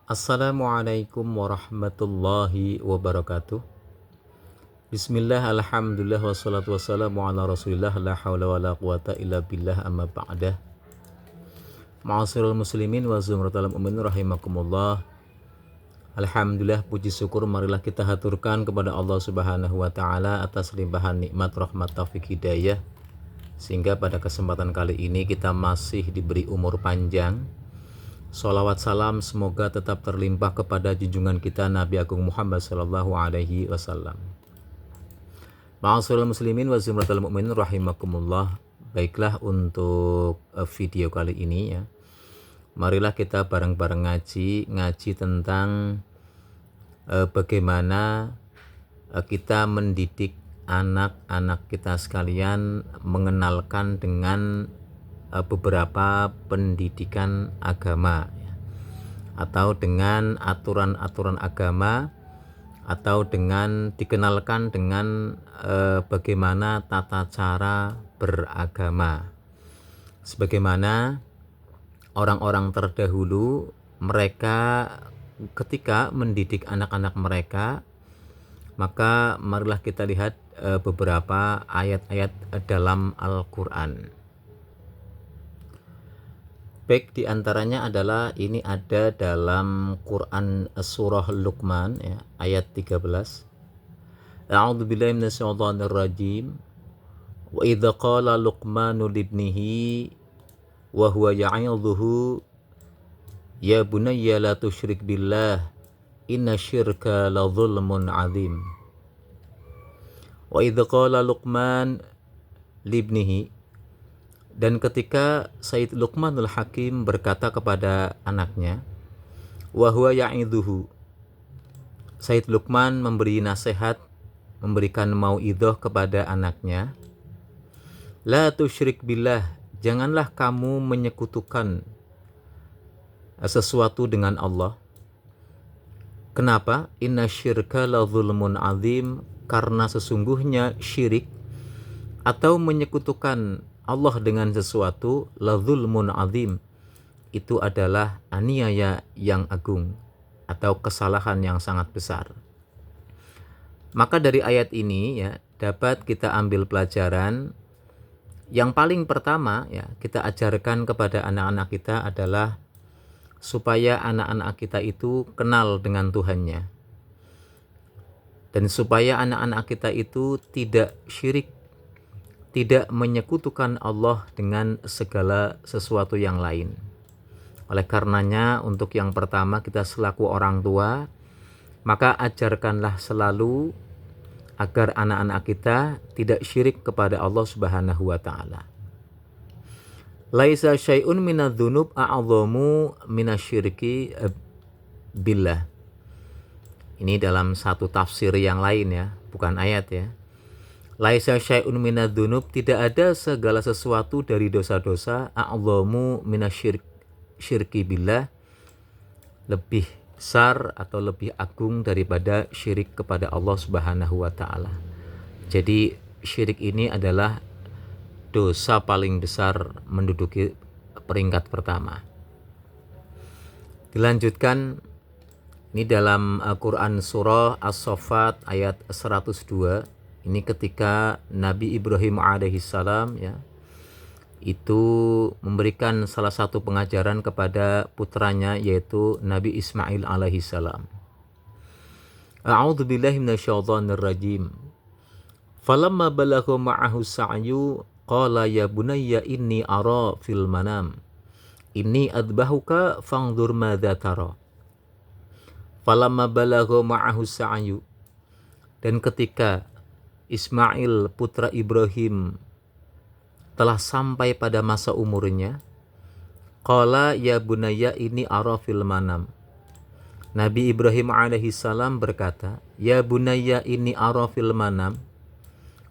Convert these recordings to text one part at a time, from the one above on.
Assalamualaikum warahmatullahi wabarakatuh. Bismillah, alhamdulillah, wassalatu wassalamu ala rasulillah, la hawla wa la quwata illa billah, amma ba'dah. Ma'asyiral muslimin wa zumratal mu'minin rahimakumullah. Alhamdulillah, puji syukur marilah kita haturkan kepada Allah Subhanahu wa taala atas limpahan nikmat, rahmat, taufik, hidayah, sehingga pada kesempatan kali ini kita masih diberi umur panjang. Sholawat salam semoga tetap terlimpah kepada junjungan kita Nabi Agung Muhammad Sallallahu Alaihi Wasallam. Ma'asyiral muslimin wa zumratal mu'minin rahimakumullah. Baiklah, untuk video kali ini ya, marilah kita bareng-bareng ngaji tentang bagaimana kita mendidik anak-anak kita sekalian mengenalkan dengan beberapa pendidikan agama ya, atau dengan aturan-aturan agama, atau dengan dikenalkan dengan bagaimana tata cara beragama. Sebagaimana orang-orang terdahulu, mereka ketika mendidik anak-anak mereka, maka marilah kita lihat beberapa ayat-ayat dalam Al-Quran. Baik, diantaranya adalah ini ada dalam Quran surah Luqman ya, ayat 13. A'udzubillahi minasyaitonir rajim. Wa idza qala Luqmanu libnihi wa huwa ya'idhuhu ya bunayya la tusyrik billah inna syirka la dzulmun 'adzim. Wa idza qala Luqman libnihi, dan ketika Sayyid Luqmanul Hakim berkata kepada anaknya, wa huwa ya'idhuhu, Sayyid Luqman memberi nasihat, memberikan mauidhah kepada anaknya, la tusyrik billah, janganlah kamu menyekutukan sesuatu dengan Allah. Kenapa? Inna syirka la dzulmun 'adzim, karena sesungguhnya syirik atau menyekutukan Allah dengan sesuatu, la dzulmun 'adzim, itu adalah aniaya yang agung atau kesalahan yang sangat besar. Maka dari ayat ini ya, dapat kita ambil pelajaran. Yang paling pertama ya, kita ajarkan kepada anak-anak kita adalah supaya anak-anak kita itu kenal dengan Tuhannya, dan supaya anak-anak kita itu tidak syirik, tidak menyekutukan Allah dengan segala sesuatu yang lain. Oleh karenanya, untuk yang pertama, kita selaku orang tua, maka ajarkanlah selalu agar anak-anak kita tidak syirik kepada Allah Subhanahu wa taala. Laisa syai'un minadz-dzunub a'dzamu minasyirki billah. Ini dalam satu tafsir yang lain ya, bukan ayat ya. Laisa syai'un minadz-dzunub, tidak ada segala sesuatu dari dosa-dosa, a'dzamu minasyirki billah, lebih besar atau lebih agung daripada syirik kepada Allah Subhanahu wa taala. Jadi syirik ini adalah dosa paling besar, menduduki peringkat pertama. Dilanjutkan, ini dalam Al-Quran surah As-Saffat ayat 102. Ini ketika Nabi Ibrahim alaihissalam ya, itu memberikan salah satu pengajaran kepada putranya, yaitu Nabi Ismail alaihissalam. A'udzubillahi minasyaitonir rajim. Falamma balagha ma'ahu sa'yu qala ya bunayya inni ara fil manam inni adbahuka fangdur madza tara. Falamma balagha ma'ahu sa'yu, dan ketika Ismail putra Ibrahim telah sampai pada masa umurnya, qala ya bunayya inni ara fil manam, Nabi Ibrahim alaihissalam berkata, ya bunayya inni ara fil manam,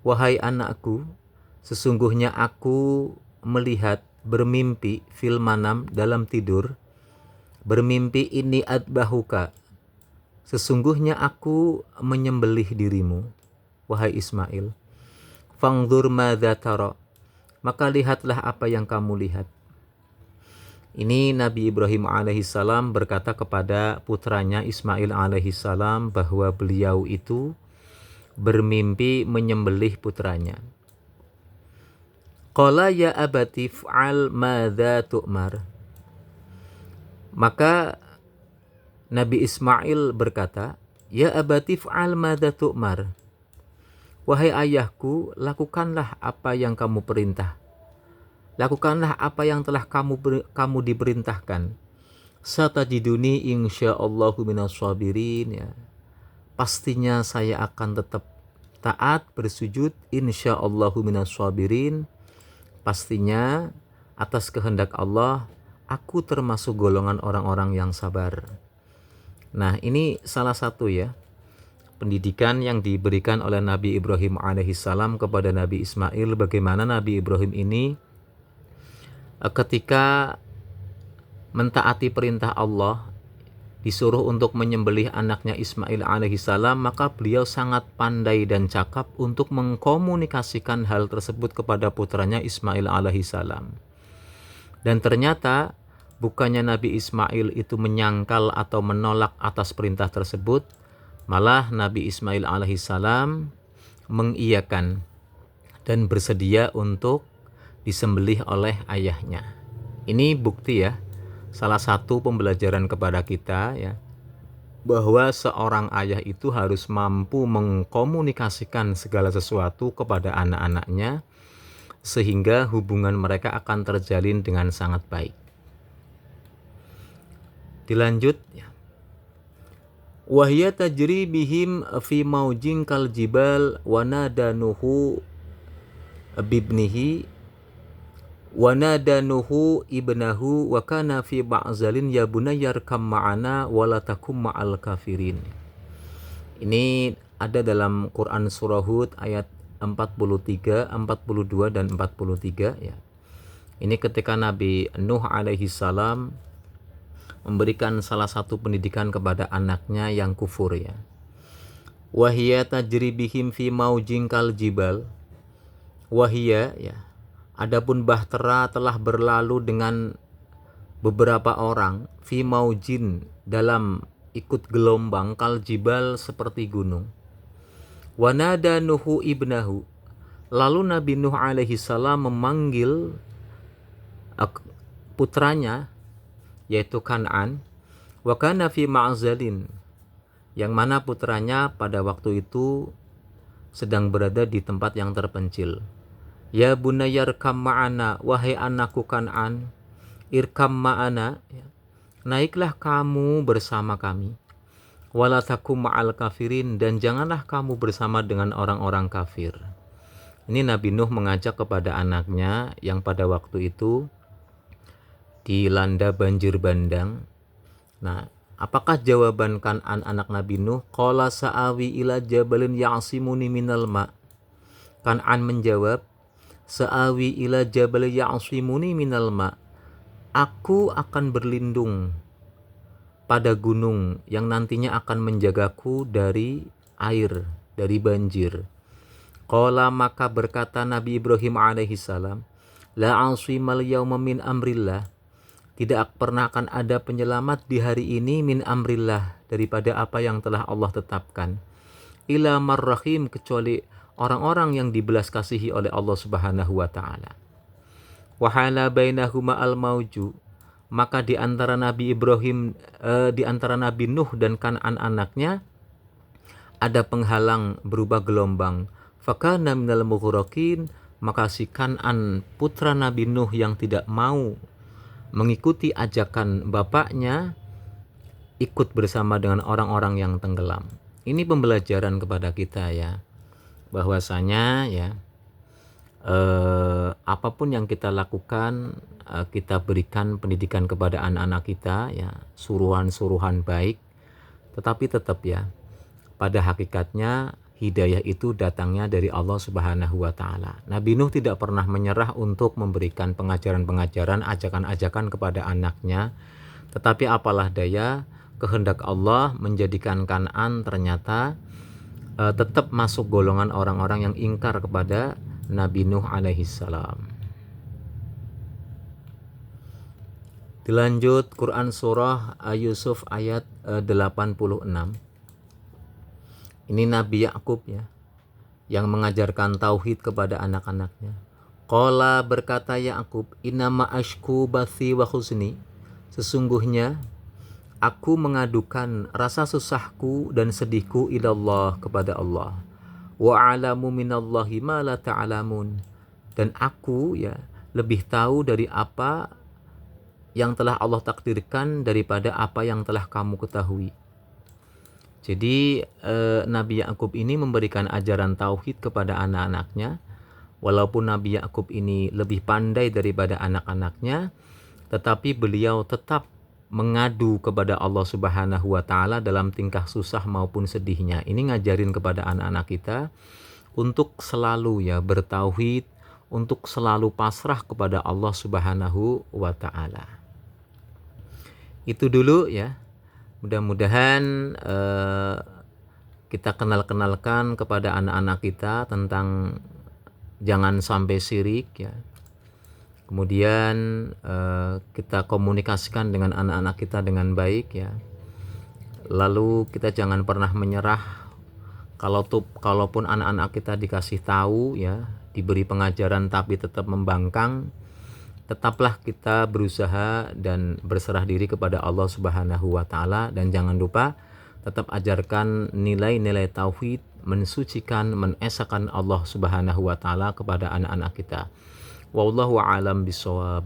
wahai anakku, sesungguhnya aku melihat, bermimpi, fil manam, dalam tidur, bermimpi, ini adbahuka, sesungguhnya aku menyembelih dirimu, wahai Ismail. Fangdur madza tara, maka lihatlah apa yang kamu lihat. Ini Nabi Ibrahim alaihissalam berkata kepada putranya Ismail alaihissalam bahwa beliau itu bermimpi menyembelih putranya. Qala ya abati fa'al madza tu'mar. Maka Nabi Ismail berkata, ya abati fa'al madza tu'mar. Wahai ayahku, lakukanlah apa yang kamu perintah. Lakukanlah apa yang telah kamu diperintahkan. Satajiduni insyaallahu minas sabirin, ya. Pastinya saya akan tetap taat bersujud insyaallahu minas sabirin. Pastinya atas kehendak Allah aku termasuk golongan orang-orang yang sabar. Nah, ini salah satu ya pendidikan yang diberikan oleh Nabi Ibrahim alaihissalam kepada Nabi Ismail, bagaimana Nabi Ibrahim ini ketika mentaati perintah Allah, disuruh untuk menyembelih anaknya Ismail alaihissalam, maka beliau sangat pandai dan cakap untuk mengkomunikasikan hal tersebut kepada putranya Ismail alaihissalam. Dan ternyata bukannya Nabi Ismail itu menyangkal atau menolak atas perintah tersebut, malah Nabi Ismail alaihissalam mengiyakan dan bersedia untuk disembelih oleh ayahnya. Ini bukti ya, salah satu pembelajaran kepada kita ya, bahwa seorang ayah itu harus mampu mengkomunikasikan segala sesuatu kepada anak-anaknya sehingga hubungan mereka akan terjalin dengan sangat baik. Dilanjut ya. Wahya tajri bihim fi maujin kal jibal wa nadanuhu bibnihi wa nadanuhu ibnahu wa kana fi ba'zalin ya bunayyar kam ma'ana wa la takum ma'al kafirin. Ini ada dalam Quran surah Hud ayat 43, 42 dan 43 ya. Ini ketika Nabi Nuh alaihi salam memberikan salah satu pendidikan kepada anaknya yang kufur ya. Wahya tajri bihim fi maujin kal jibal. Wahya ya. Adapun bahtera telah berlalu dengan beberapa orang fi maujin dalam ikut gelombang kal jibal seperti gunung. Wanada Nuhu ibnahu. Lalu Nabi Nuh alaihi salam memanggil putranya yaitu Kan'an, wa kana fi ma'zalin, yang mana putranya pada waktu itu sedang berada di tempat yang terpencil. Ya bunayyar kam ma'ana, wahai anakku Kan'an, irkam ma'ana, naiklah kamu bersama kami. Wala takum ma'al kafirin, dan janganlah kamu bersama dengan orang-orang kafir. Ini Nabi Nuh mengajak kepada anaknya yang pada waktu itu dilanda banjir bandang. Nah, apakah jawaban Kan'an anak Nabi Nuh? Qala sa'awi ila jabalin ya'simuni minal ma'. Kan'an menjawab, sa'awi ila jabalin ya'simuni minal ma'. Aku akan berlindung pada gunung yang nantinya akan menjagaku dari air, dari banjir. Qala, maka berkata Nabi Ibrahim alaihissalam, la 'asimal yawma min amrillah. Tidak pernah akan ada penyelamat di hari ini min amrillah, daripada apa yang telah Allah tetapkan. Ila marrahim, kecuali orang-orang yang dibelas kasihi oleh Allah Subhanahu wa taala. Wahala bainahuma al-mauju, maka di antara Nabi Ibrahim di antara Nabi Nuh dan Kan'an anaknya ada penghalang berupa gelombang. Fakana minal mughraqin, maka si Kan'an putra Nabi Nuh yang tidak mau mengikuti ajakan bapaknya ikut bersama dengan orang-orang yang tenggelam. Ini pembelajaran kepada kita ya, bahwasanya ya apapun yang kita lakukan, kita berikan pendidikan kepada anak-anak kita ya, suruhan-suruhan baik, tetapi tetap ya pada hakikatnya hidayah itu datangnya dari Allah Subhanahu wa taala. Nabi Nuh tidak pernah menyerah untuk memberikan pengajaran-pengajaran, ajakan-ajakan kepada anaknya. Tetapi apalah daya, kehendak Allah menjadikan Kan'an ternyata tetap masuk golongan orang-orang yang ingkar kepada Nabi Nuh alaihi salam. Dilanjut Quran surah Yusuf ayat 86. Ini Nabi Yakub ya, yang mengajarkan tauhid kepada anak-anaknya. Qala, berkata Yakub, innama ashku bathi wa khuzni, sesungguhnya aku mengadukan rasa susahku dan sedihku ilallah, kepada Allah. Wa alamu minallahi ma la ta'lamun, dan aku ya lebih tahu dari apa yang telah Allah takdirkan daripada apa yang telah kamu ketahui. Jadi Nabi Yakub ini memberikan ajaran tauhid kepada anak-anaknya. Walaupun Nabi Yakub ini lebih pandai daripada anak-anaknya, tetapi beliau tetap mengadu kepada Allah Subhanahu wa taala dalam tingkah susah maupun sedihnya. Ini ngajarin kepada anak-anak kita untuk selalu ya bertauhid, untuk selalu pasrah kepada Allah Subhanahu wa taala. Itu dulu ya. Mudah-mudahan kita kenalkan kepada anak-anak kita tentang jangan sampai syirik ya. Kemudian kita komunikasikan dengan anak-anak kita dengan baik ya. Lalu kita jangan pernah menyerah. Kalaupun anak-anak kita dikasih tahu ya, diberi pengajaran tapi tetap membangkang, tetaplah kita berusaha dan berserah diri kepada Allah Subhanahu wa taala, dan jangan lupa tetap ajarkan nilai-nilai tauhid, mensucikan, menesakan Allah Subhanahu wa taala kepada anak-anak kita. Wallahu a'lam bishawab.